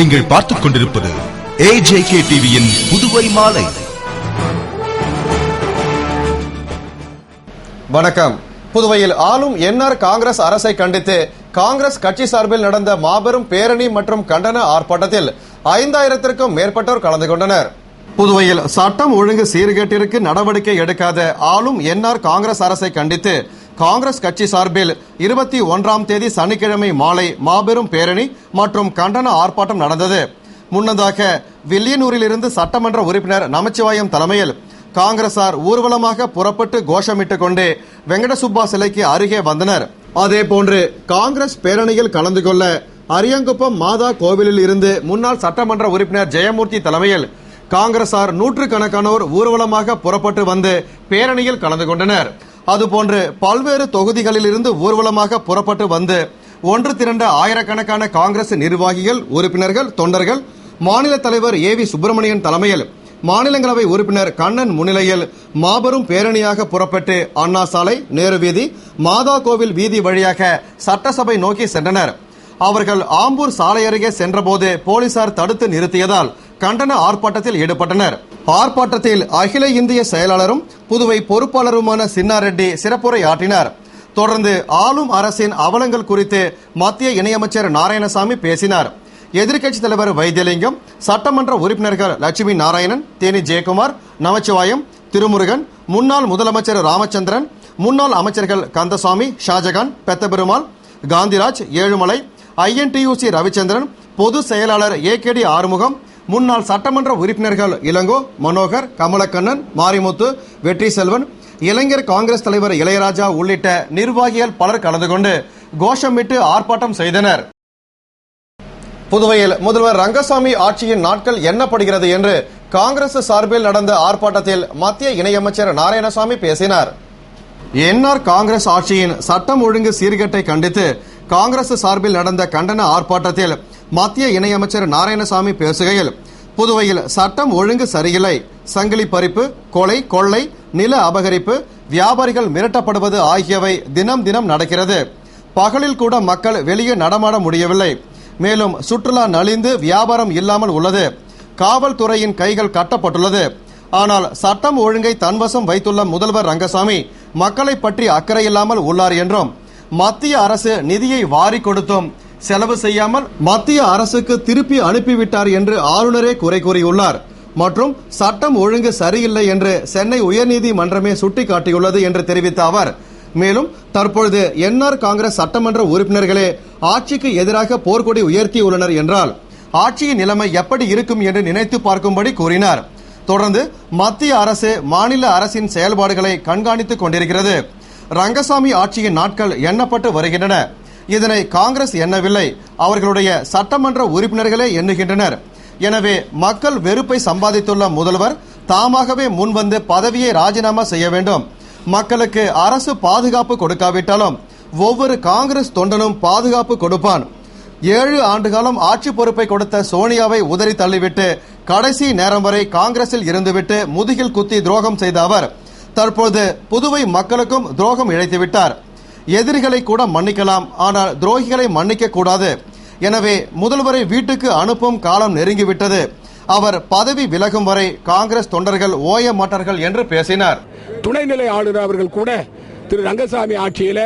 நீங்கள் பார்த்துக் கொண்டிருப்பது AJK டிவியின் புதுவை மாலை. வணக்கம். புதுவையில் ஆளும் என்ஆர் காங்கிரஸ் அரசை கண்டித்து காங்கிரஸ் கட்சி சார்பில் நடந்த மாபெரும் பேரணி மற்றும் கண்டன ஆர்ப்பாட்டத்தில் 5000க்கும் மேற்பட்டோர் கலந்து கொண்டனர். புதுவையில் சட்டம் ஒழுங்கு சீர்கேட்டிற்கு நடவடிக்கை எடுக்காத ஆளும் என்ஆர் காங்கிரஸ் அரசை கண்டித்து காங்கிரஸ் கட்சி சார்பில் 21ஆம் தேதி சனிக்கிழமை மாலை மாபெரும் பேரணி மற்றும் கண்டன ஆர்ப்பாட்டம் நடந்தது. முன்னதாக வில்லியனூரில் இருந்து சட்டமன்ற உறுப்பினர் நமச்சிவாயம் தலைமையில் காங்கிரசார் ஊர்வலமாக புறப்பட்டு கோஷமிட்டுக் கொண்டு வெங்கடசுப்பா சிலைக்கு அருகே வந்தனர். அதேபோன்று காங்கிரஸ் பேரணியில் கலந்து கொள்ள அரியங்குப்பம் மாதா கோவிலில் இருந்து முன்னாள் சட்டமன்ற உறுப்பினர் ஜெயமூர்த்தி தலைமையில் காங்கிரசார் நூற்றுக்கணக்கானோர் ஊர்வலமாக புறப்பட்டு வந்து பேரணியில் கலந்து கொண்டனர். அதுபோன்று பல்வேறு தொகுதிகளில் இருந்து ஊர்வலமாக புறப்பட்டு வந்து ஒன்று திரண்ட ஆயிரக்கணக்கான காங்கிரஸ் நிர்வாகிகள், உறுப்பினர்கள், தொண்டர்கள் மாநில தலைவர் ஏவி சுப்பிரமணியன் தலைமையில் மாநிலங்களவை உறுப்பினர் கண்ணன் முன்னிலையில் மாபெரும் பேரணியாக புறப்பட்டு அண்ணா சாலை, நேரு வீதி, மாதா கோவில் வீதி வழியாக சட்டசபை நோக்கி சென்றனர். அவர்கள் ஆம்பூர் சாலை அருகே சென்றபோது போலீசார் தடுத்து நிறுத்தியதால் கண்டன ஆர்ப்பாட்டத்தில் ஈடுபட்டனர். ஆர்ப்பாட்டத்தில் அகில இந்திய செயலாளரும் புதுவை பொறுப்பாளருமான சின்னாரெட்டி சிறப்புரை ஆற்றினார். தொடர்ந்து ஆளும் அரசின் அவலங்கள் குறித்து மத்திய இணையமைச்சர் நாராயணசாமி பேசினார். எதிர்க்கட்சித் தலைவர் வைத்தியலிங்கம், சட்டமன்ற உறுப்பினர்கள் லட்சுமி நாராயணன், தேனி ஜெயக்குமார், நமச்சிவாயம், திருமுருகன், முன்னாள் முதலமைச்சர் ராமச்சந்திரன், முன்னாள் அமைச்சர்கள் கந்தசாமி, ஷாஜகான், பெத்தபெருமாள், காந்திராஜ், ஏழுமலை, INTUC ரவிச்சந்திரன், பொது செயலாளர் AKD ஆறுமுகம், முன்னாள் சட்டமன்ற உறுப்பினர்கள் இளங்கோ, மனோகர், கமலக்கண்ணன், மாரிமுத்து, வெற்றி செல்வன், இளைஞர் காங்கிரஸ் தலைவர் இளையராஜா உள்ளிட்ட நிர்வாகிகள் பலர் கலந்து கொண்டு கோஷமிட்டு ஆர்ப்பாட்டம் செய்தனர். புதுவையில் முதல்வர் ரங்கசாமி ஆட்சியின் நாட்கள் எண்ணப்படுகிறது என்று காங்கிரஸ் சார்பில் நடந்த ஆர்ப்பாட்டத்தில் மத்திய இணையமைச்சர் நாராயணசாமி பேசினார். என்ஆர் காங்கிரஸ் ஆட்சியின் சட்டம் ஒழுங்கு சீர்கேட்டை கண்டித்து காங்கிரஸ் சார்பில் நடந்த கண்டன ஆர்ப்பாட்டத்தில் மத்திய இணையமைச்சர் நாராயணசாமி பேசுகையில், புதுவையில் சட்டம் ஒழுங்கு சரியில்லை, சங்கிலி பறிப்பு, கொலை, கொள்ளை, நில அபகரிப்பு, வியாபாரிகள் மிரட்டப்படுவது ஆகியவை தினம் தினம் நடக்கிறது. பகலில் கூட மக்கள் வெளியே நடமாட முடியவில்லை. மேலும் சுற்றுலா நலிந்து வியாபாரம் இல்லாமல் உள்ளது. காவல்துறையின் கைகள் கட்டப்பட்டுள்ளது. ஆனால் சட்டம் ஒழுங்கை தன்வசம் வைத்துள்ள முதல்வர் ரங்கசாமி மக்களை பற்றி அக்கறை இல்லாமல் உள்ளார் என்றும், மத்திய அரசு நிதியை வாரி கொடுத்தும் செலவு செய்யாமல் மத்திய அரசுக்கு திருப்பி அனுப்பிவிட்டார் என்று ஆளுநரே குறை கூறியுள்ளார். மற்றும் சட்டம் ஒழுங்கு சரியில்லை என்று சென்னை உயர்நீதிமன்றமே சுட்டிக்காட்டியுள்ளது என்று தெரிவித்த அவர், மேலும் தற்பொழுது என்ஆர் காங்கிரஸ் சட்டமன்ற உறுப்பினர்களே ஆட்சிக்கு எதிராக போர்க்கொடி உயர்த்தியுள்ளனர் என்றால் ஆட்சியின் நிலைமை எப்படி இருக்கும் என்று நினைத்து பார்க்கும்படி கூறினார். தொடர்ந்து மத்திய அரசு மாநில அரசின் செயல்பாடுகளை கண்காணித்துக் கொண்டிருக்கிறது. ரங்கசாமி ஆட்சியின் நாட்கள் எண்ணப்பட்டு வருகின்றன. இதனை காங்கிரஸ் எண்ணவில்லை, அவர்களுடைய சட்டமன்ற உறுப்பினர்களே எண்ணுகின்றனர். எனவே மக்கள் வெறுப்பை சம்பாதித்துள்ள முதல்வர் தாமாகவே முன்வந்து பதவியை ராஜினாமா செய்ய வேண்டும். மக்களுக்கு அரசு பாதுகாப்பு கொடுக்காவிட்டாலும் ஒவ்வொரு காங்கிரஸ் தொண்டனும் பாதுகாப்பு கொடுப்பான். 7 ஆண்டுகாலம் ஆட்சி பொறுப்பை கொடுத்த சோனியாவை உதறி தள்ளிவிட்டு கடைசி நேரம் வரை காங்கிரஸில் இருந்துவிட்டு முதுகில் குத்தி துரோகம் செய்த அவர் தற்போது புதுவை மக்களுக்கும் துரோகம் இழைத்துவிட்டார். எதிரிகளை கூட மன்னிக்கலாம், ஆனால் துரோகிகளை மன்னிக்க கூடாது. எனவே முதல்வரை வீட்டுக்கு அனுப்பும் காலம் நெருங்கிவிட்டது. அவர் பதவி விலகும் வரை காங்கிரஸ் தொண்டர்கள் ஓய மாட்டார்கள் என்று பேசினார். துணைநிலை ஆளுநர் அவர்கள் கூட திரு ரங்கசாமி ஆட்சியில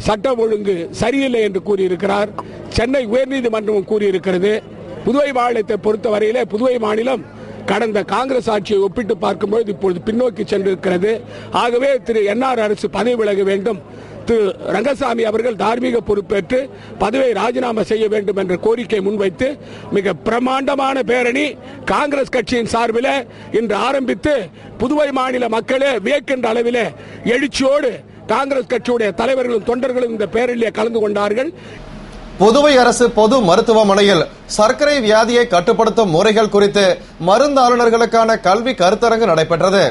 சட்டம் ஒழுங்கு சரியில்லை என்று கூறியிருக்கிறார். சென்னை உயர்நீதிமன்றமும் கூறியிருக்கிறது. புதுவை மாநிலத்தை பொறுத்தவரையிலே புதுவை மாநிலம் கடந்த காங்கிரஸ் ஆட்சியை ஒப்பிட்டு பார்க்கும்போது இப்பொழுது பின்னோக்கி சென்றிருக்கிறது. ஆகவே திரு என்ஆர் அரசு பதவி விலக வேண்டும். திரு ரங்கசாமி அவர்கள் தார்மீக பொறுப்பேற்று பதவியை ராஜினாமா செய்ய வேண்டும் என்ற கோரிக்கை முன்வைத்து மிக பிரமாண்டமான பேரணி காங்கிரஸ் கட்சியின் சார்பில் இன்று ஆரம்பித்து புதுவை மாநில மக்களே வியக்கின்ற அளவில் எழுச்சியோடு காங்கிரஸ் கட்சியுடைய தலைவர்களும் தொண்டர்களும் இந்த பேரணியில் கலந்து கொண்டார்கள். புதுவை அரசு பொது மருத்துவமனையில் சர்க்கரை வியாதியை கட்டுப்படுத்தும் முறைகள் குறித்து மருந்தாளுநர்களுக்கான கல்வி கருத்தரங்கு நடைபெற்றது.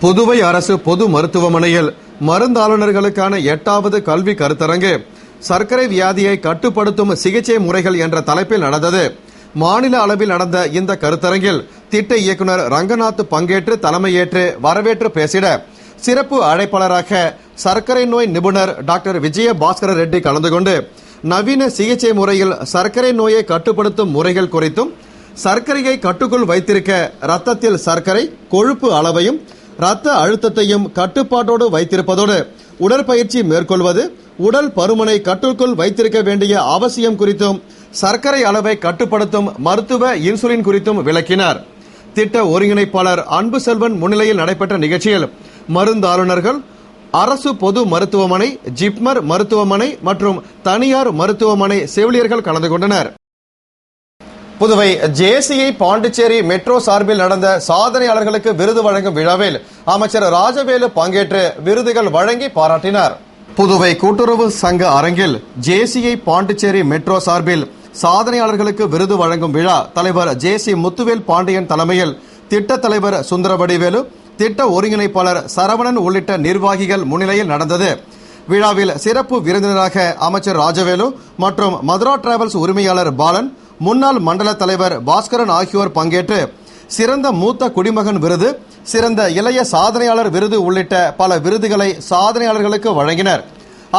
புதுவை அரசு பொது மருத்துவமனையில் மருந்தாளுநர்களுக்கான 8வது கல்வி கருத்தரங்கு சர்க்கரை வியாதியை கட்டுப்படுத்தும் சிகிச்சை முறைகள் என்ற தலைப்பில் நடந்தது. மாநில அளவில் நடந்த இந்த கருத்தரங்கில் திட்ட இயக்குநர் ரங்கநாத் பங்கேற்று தலைமையேற்று வரவேற்று பேசிட சிறப்பு அழைப்பாளராக சர்க்கரை நோய் நிபுணர் டாக்டர் விஜய பாஸ்கர ரெட்டி கலந்து கொண்டு நவீன சிகிச்சை முறையில் சர்க்கரை நோயை கட்டுப்படுத்தும் முறைகள் குறித்தும் சர்க்கரையை கட்டுக்குள் வைத்திருக்க இரத்தத்தில் சர்க்கரை கொழுப்பு அளவையும் இரத்த அழுத்தத்தையும் கட்டுப்பாட்டோடு வைத்திருப்பதோடு உடற்பயிற்சி மேற்கொள்வது உடல் பருமனை கட்டுக்குள் வைத்திருக்க வேண்டிய அவசியம் குறித்தும் சர்க்கரை அளவை கட்டுப்படுத்தும் மருத்துவ இன்சுலின் குறித்தும் விளக்கினார். திட்ட ஒருங்கிணைப்பாளர் அன்பு செல்வன் முன்னிலையில் நடைபெற்ற நிகழ்ச்சியில் மருந்தாளுநர்கள், அரசு பொது மருத்துவமனை, ஜிப்மர் மருத்துவமனை மற்றும் தனியார் மருத்துவமனை செவிலியர்கள் கலந்து கொண்டனர். புதுவை ஜேசிஐ பாண்டிச்சேரி மெட்ரோ சார்பில் நடந்த சாதனையாளர்களுக்கு விருது வழங்கும் விழாவில் அமைச்சர் ராஜவேலு பங்கேற்று விருதுகள் வழங்கி பாராட்டினார். புதுவை கூட்டுறவு சங்க அரங்கில் ஜேசிஐ பாண்டிச்சேரி மெட்ரோ சார்பில் சாதனையாளர்களுக்கு விருது வழங்கும் விழா தலைவர் ஜேசி முத்துவேல் பாண்டியன் தலைமையில் திட்ட தலைவர் சுந்தரவடிவேலு, திட்ட ஒருங்கிணைப்பாளர் சரவணன் உள்ளிட்ட நிர்வாகிகள் முன்னிலையில் நடந்தது. விழாவில் சிறப்பு விருந்தினராக அமைச்சர் ராஜவேலு மற்றும் மதுரா டிராவல்ஸ் உரிமையாளர் பாலன், முன்னாள் மண்டல தலைவர் பாஸ்கரன் ஆகியோர் பங்கேற்று சிறந்த மூத்த குடிமகன் விருது, சிறந்த இளைய சாதனையாளர் விருது உள்ளிட்ட பல விருதுகளை சாதனையாளர்களுக்கு வழங்கினர்.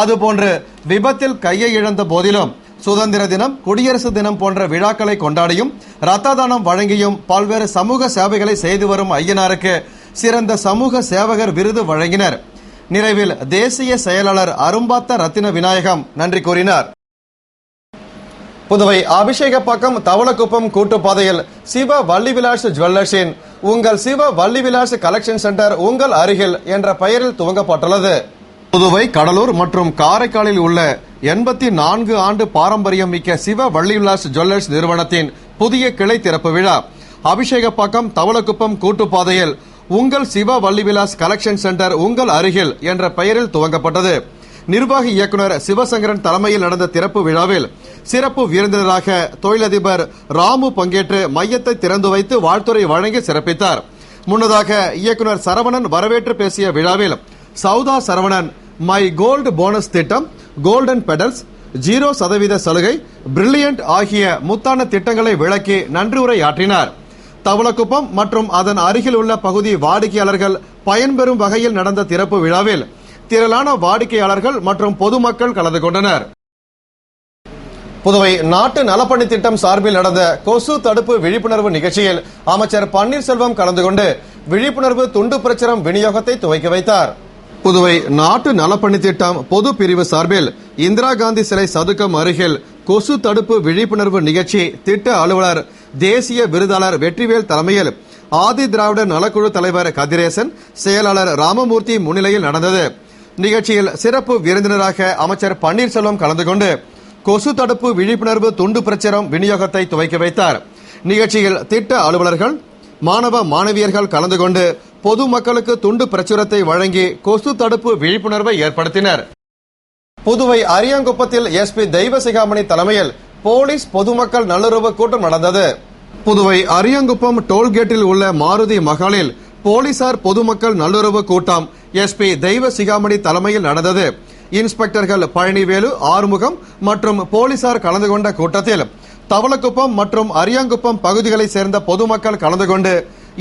அதுபோன்று விபத்தில் கையை இழந்த போதிலும் சுதந்திர தினம், குடியரசு தினம் போன்ற விழாக்களை கொண்டாடியும் ரத்த தானம் வழங்கியும் பல்வேறு சமூக சேவைகளை செய்து வரும் ஐயனாருக்கு சிறந்த சமூக சேவகர் விருது வழங்கினர். நிறைவில் தேசிய செயலாளர் அரும்பாத்த ரத்தின விநாயகம் நன்றி கூறினார். புதுவை அபிஷேகப்பாக்கம் தவளக்குப்பம் கூட்டுப்பாதையில் சிவ வள்ளிவிலாஸ் ஜுவல்லர்ஸின் உங்கள் சிவ வள்ளிவிலாஸ் கலெக்ஷன் சென்டர் உங்கள் அருகில் என்ற பெயரில் துவங்கப்பட்டுள்ளது. புதுவை, கடலூர் மற்றும் காரைக்காலில் உள்ள 84 ஆண்டு பாரம்பரியம் மிக்க சிவ வள்ளிவிலாஸ் ஜுவல்லர்ஸ் நிறுவனத்தின் புதிய கிளை திறப்பு விழா அபிஷேகப்பாக்கம் தவளக்குப்பம் கூட்டுப்பாதையில் உங்கள் சிவ வள்ளிவிலாஸ் கலெக்ஷன் சென்டர் உங்கள் அருகில் என்ற பெயரில் துவங்கப்பட்டது. நிர்வாகி இயக்குநர் சிவசங்கரன் தலைமையில் நடந்த திறப்பு விழாவில் சிறப்பு விருந்தினராக தொழிலதிபர் ராமு பங்கேற்று மையத்தை திறந்து வைத்து வாழ்த்துரை வழங்கி சிறப்பித்தார். முன்னதாக இயக்குநர் சரவணன் வரவேற்று பேசிய விழாவில் Soudha Saravanan my gold bonus திட்டம், கோல்டன் பெடல்ஸ், 0% சலுகை, பிரில்லியன்ட் ஆகிய முத்தான திட்டங்களை விளக்கி நன்றியுரையாற்றினார். தவளக்குப்பம் மற்றும் அதன் அருகில் உள்ள பகுதி வாடிக்கையாளர்கள் பயன்பெறும் வகையில் நடந்த திறப்பு விழாவில் திரளான வாடிக்கையாளர்கள் மற்றும் பொதுமக்கள் கலந்து கொண்டனர். புதுவை நாட்டு நலப்பணி திட்டம் சார்பில் நடந்த கொசு தடுப்பு விழிப்புணர்வு நிகழ்ச்சியில் அமைச்சர் பன்னீர்செல்வம் கலந்து கொண்டு விழிப்புணர்வு துண்டு பிரச்சுரம் விநியோகத்தை துவக்கி வைத்தார். புதுவை நாட்டு நலப்பணி திட்டம் பொது பிரிவு சார்பில் இந்திரா காந்தி சிலை சதுக்கம் அருகில் கொசு தடுப்பு விழிப்புணர்வு நிகழ்ச்சி திட்ட அலுவலர், தேசிய விருதாளர் வெற்றிவேல் தலைமையில் ஆதி திராவிடர் நலக்குழு தலைவர் கதிரேசன், செயலாளர் ராமமூர்த்தி முன்னிலையில் நடந்தது. நிகழ்ச்சியில் சிறப்பு விருந்தினராக அமைச்சர் பன்னீர்செல்வம் கலந்து கொண்டு கொசு தடுப்பு விழிப்புணர்வு துண்டு பிரச்சுரம் விநியோகத்தை துவக்கி வைத்தார். நிகழ்ச்சியில் திட்ட அலுவலர்கள், மாணவ மாணவியர்கள் கலந்து கொண்டு பொதுமக்களுக்கு துண்டு பிரச்சுரத்தை வழங்கி கொசு தடுப்பு விழிப்புணர்வை ஏற்படுத்தினர். புதுவை அரியாங்குப்பத்தில் எஸ்பி தெய்வசிகாமணி தலைமையில் போலீஸ் பொதுமக்கள் நல்லுறவு கூட்டம் நடந்தது. புதுவை அரியாங்குப்பம் டோல்கேட்டில் உள்ள மாருதி மகாலில் போலீசார் பொதுமக்கள் நல்லுறவு கூட்டம் எஸ்பி தெய்வசிகாமணி தலைமையில் நடந்தது. இன்ஸ்பெக்டர்கள் பழனிவேலு, ஆறுமுகம் மற்றும் போலீசார் கலந்து கொண்ட கூட்டத்தில் தவளக்குப்பம் மற்றும் அரியாங்குப்பம் பகுதிகளைச் சேர்ந்த பொதுமக்கள் கலந்து கொண்டு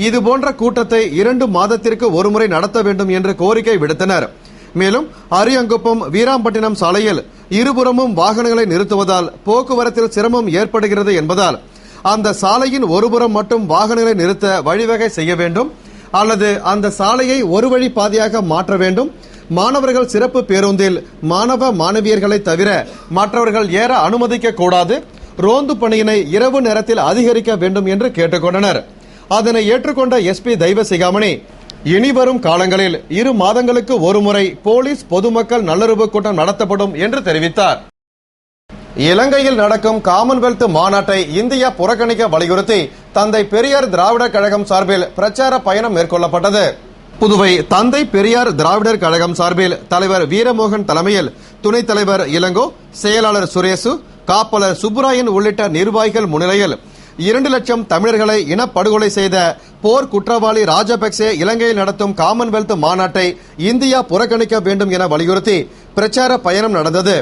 இதுபோன்ற கூட்டத்தை 2 மாதத்திற்கு ஒருமுறை நடத்த வேண்டும் என்று கோரிக்கை விடுத்தனர். மேலும் அரியாங்குப்பம் வீராம்பட்டினம் சாலையில் இருபுறமும் வாகனங்களை நிறுத்துவதால் போக்குவரத்தில் சிரமம் ஏற்படுகிறது என்பதால் அந்த சாலையின் ஒருபுறம் மட்டும் வாகனங்களை நிறுத்த வழிவகை செய்ய வேண்டும் அல்லது அந்த சாலையை ஒரு வழி பாதையாக மாற்ற வேண்டும். மாணவர்கள் சிறப்பு பேருந்தில் மாணவ மாணவியர்களை தவிர மற்றவர்கள் ஏற அனுமதிக்க கூடாது. ரோந்து பணியினை இரவு நேரத்தில் அதிகரிக்க வேண்டும் என்று கேட்டுக்கொண்டனர். அதனை ஏற்றுக்கொண்ட எஸ்பி தெய்வசிகாமணி இனிவரும் காலங்களில் 2 மாதங்களுக்கு ஒருமுறை போலீஸ் பொதுமக்கள் நல்லுறவு கூட்டம் நடத்தப்படும் என்று தெரிவித்தார். இலங்கையில் நடக்கும் காமன்வெல்த் மாநாட்டை இந்தியா புறக்கணிக்க வலியுறுத்தி தந்தை பெரியார் திராவிடர் கழகம் சார்பில் பிரச்சார பயணம் மேற்கொள்ளப்பட்டது. புதுவை தந்தை பெரியார் திராவிடர் கழகம் சார்பில் தலைவர் வீரமோகன் தலைமையில் துணைத் தலைவர் இளங்கோ, செயலாளர் சுரேசு, காப்பாளர் சுப்புராயன் உள்ளிட்ட நிர்வாகிகள் முன்னிலையில் 2 லட்சம் தமிழர்களை இனப்படுகொலை செய்த போர் குற்றவாளி ராஜபக்சே இலங்கையில் நடத்தும் காமன்வெல்த் மாநாட்டை இந்தியா புறக்கணிக்க வேண்டும் என வலியுறுத்தி பிரச்சார பயணம் நடந்தது.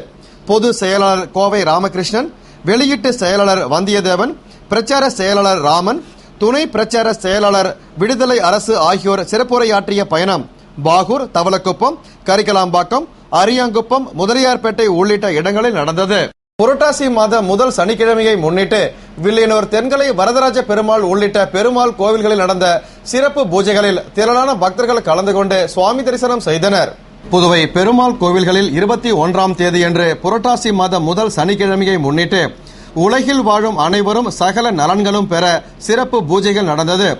பொது செயலாளர் கோவை ராமகிருஷ்ணன், வெளியீட்டு செயலாளர் வந்தியத்தேவன், பிரச்சார செயலாளர் ராமன், துணை பிரச்சார செயலாளர் விடுதலை அரசு ஆகியோர் சிறப்புரையாற்றிய பயணம் பாகூர், தவளக்குப்பம், கரிக்கலாம்பாக்கம், அரியாங்குப்பம், முதலியார்பேட்டை உள்ளிட்ட இடங்களில் நடந்தது. புரட்டாசி மாத முதல் சனிக்கிழமையை முன்னிட்டு வில்லியனூர் தென்கலை வரதராஜ பெருமாள் உள்ளிட்ட பெருமாள் கோவில்களில் நடந்த சிறப்பு பூஜைகளில் திரளான பக்தர்கள் கலந்து கொண்டு சுவாமி தரிசனம் செய்தனர். புதுவை பெருமாள் கோவில்களில் 21ஆம் தேதியன்று புரட்டாசி மாத முதல் சனிக்கிழமையை முன்னிட்டு உலகில் வாழும் அனைவரும் சகல நலன்களும் பெற சிறப்பு பூஜைகள் நடந்தது.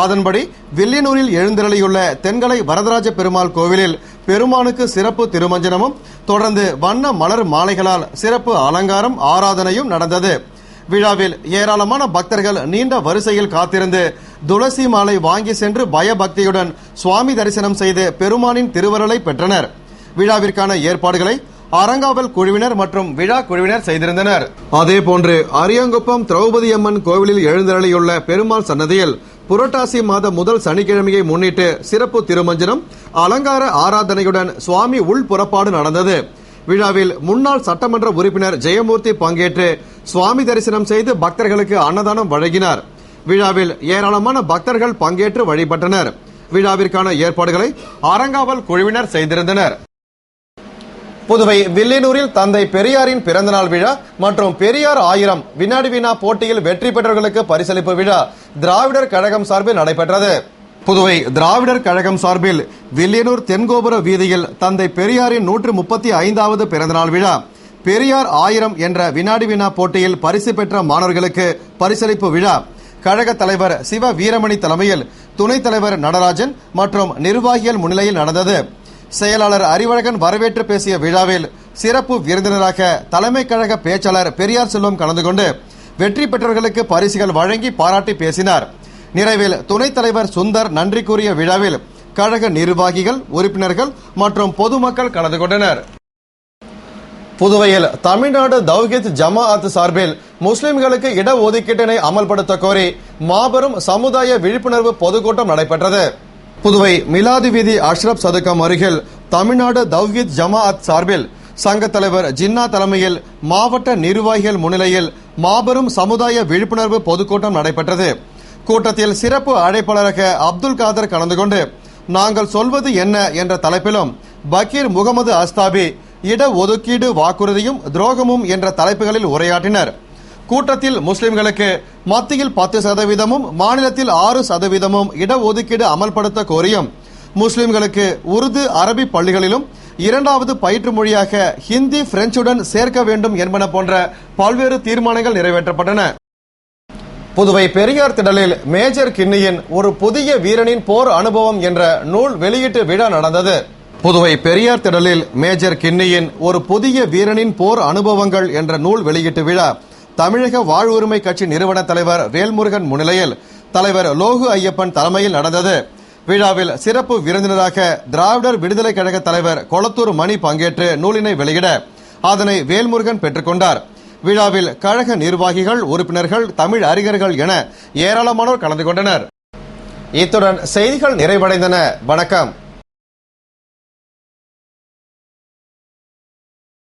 அதன்படி வில்லியனூரில் எழுந்தருளியுள்ள தென்கலை வரதராஜ பெருமாள் கோவிலில் பெருமானுக்கு சிறப்பு திருமஞ்சனமும் தொடர்ந்து வண்ண மலர் மாலைகளால் சிறப்பு அலங்காரம் ஆராதனையும் நடந்தது. விழாவில் ஏராளமான பக்தர்கள் நீண்ட வரிசையில் காத்திருந்து துளசி மாலை வாங்கி சென்று பயபக்தியுடன் சுவாமி தரிசனம் செய்து பெருமானின் திருவருளை பெற்றனர். விழாவிற்கான ஏற்பாடுகளை அரங்காவல் குழுவினர் மற்றும் விழா குழுவினர் செய்திருந்தனர். அதேபோன்று அரியங்குப்பம் திரௌபதி அம்மன் கோவிலில் எழுந்தருளியுள்ள பெருமாள் சன்னதியில் புரட்டாசி மாத முதல் சனிக்கிழமையை முன்னிட்டு சிறப்பு திருமஞ்சனம் அலங்கார ஆராதனையுடன் சுவாமி உள் புறப்பாடு நடந்தது. விழாவில் முன்னாள் சட்டமன்ற உறுப்பினர் ஜெயமூர்த்தி பங்கேற்று சுவாமி தரிசனம் செய்து பக்தர்களுக்கு அன்னதானம் வழங்கினார். விழாவில் ஏராளமான பக்தர்கள் பங்கேற்று வழிபட்டனர். விழாவிற்கான ஏற்பாடுகளை அரங்காவல் குழுவினர் செய்திருந்தனர். புதுவை வில்லியனூரில் தந்தை பெரியாரின் பிறந்தநாள் விழா மற்றும் பெரியார் 1000 வினாடி வினா போட்டியில் வெற்றி பெற்றவர்களுக்கு பரிசளிப்பு விழா திராவிடர் கழகம் சார்பில் நடைபெற்றது. புதுவை திராவிடர் கழகம் சார்பில் வில்லியனூர் தென்கோபுர வீதியில் தந்தை பெரியாரின் 135வது பிறந்தநாள் விழா பெரியார் 1000 என்ற வினாடி வினா போட்டியில் பரிசு பெற்ற மாணவர்களுக்கு பரிசளிப்பு விழா கழக தலைவர் சிவ வீரமணி தலைமையில் துணைத் தலைவர் நடராஜன் மற்றும் நிர்வாகிகள் முன்னிலையில் நடந்தது. செயலாளர் அறிவழகன் வரவேற்று பேசிய விழாவில் சிறப்பு விருந்தினராக தலைமை கழக பேச்சாளர் பெரியார் செல்வம் கலந்து கொண்டு வெற்றி பெற்றவர்களுக்கு பரிசுகள் வழங்கி பாராட்டி பேசினார். நிறைவில் துணைத் தலைவர் சுந்தர் நன்றி கூறிய விழாவில் கழக நிர்வாகிகள், உறுப்பினர்கள் மற்றும் பொதுமக்கள் கலந்து கொண்டனர். புதுவையில் தமிழ்நாடு தவ்ஹீத் ஜமாஅத் சார்பில் முஸ்லிம்களுக்கு இடஒதுக்கீட்டினை அமல்படுத்த கோரி மாபெரும் சமுதாய விழிப்புணர்வு பொதுக்கூட்டம் நடைபெற்றது. புதுவை மிலாது வீதி அஷ்ரப் சதுக்கம் அருகில் தமிழ்நாடு தவ்ஹீத் ஜமாஅத் சார்பில் சங்க தலைவர் ஜின்னா தலைமையில் மாவட்ட நிர்வாகிகள் முன்னிலையில் மாபெரும் சமுதாய விழிப்புணர்வு பொதுக்கூட்டம் நடைபெற்றது. கூட்டத்தில் சிறப்பு அழைப்பாளராக அப்துல் காதர் கலந்து கொண்டு நாங்கள் சொல்வது என்ன என்ற தலைப்பிலும் பக்கீர் முகமது அஸ்தாபி இடஒதுக்கீடு வாக்குறுதியும் துரோகமும் என்ற தலைப்புகளில் உரையாற்றினர். கூட்டத்தில் முஸ்லிம்களுக்கு மத்தியில் 10% மாநிலத்தில் 6% இடஒதுக்கீடு அமல்படுத்த கோரியும் முஸ்லிம்களுக்கு உருது அரபி பள்ளிகளிலும் 2வது பயிற்று மொழியாக ஹிந்தி பிரெஞ்சுடன் சேர்க்க வேண்டும் என்பன போன்ற பல்வேறு தீர்மானங்கள் நிறைவேற்றப்பட்டன. புதுவை பெரியார் திடலில் மேஜர் கிண்ணியின் ஒரு புதிய வீரனின் போர் அனுபவம் என்ற நூல் வெளியீட்டு விழா நடந்தது. புதுவை பெரியார் திடலில் மேஜர் கிண்ணியின் ஒரு புதிய வீரனின் போர் அனுபவங்கள் என்ற நூல் வெளியீட்டு விழா தமிழக வாழ்வுரிமை கட்சி நிறுவன தலைவர் வேல்முருகன் முன்னிலையில் தலைவர் லோகு ஐயப்பன் தலைமையில் நடந்தது. விழாவில் சிறப்பு விருந்தினராக திராவிடர் விடுதலை கழக தலைவர் கொளத்தூர் மணி பங்கேற்று நூலினை வெளியிட அதனை வேல்முருகன் பெற்றுக்கொண்டார். விழாவில் கழக நிர்வாகிகள், உறுப்பினர்கள், தமிழ் அறிஞர்கள் என ஏராளமானோர் கலந்து கொண்டனர். இத்துடன் செய்திகள் நிறைவடைந்தன. வணக்கம்.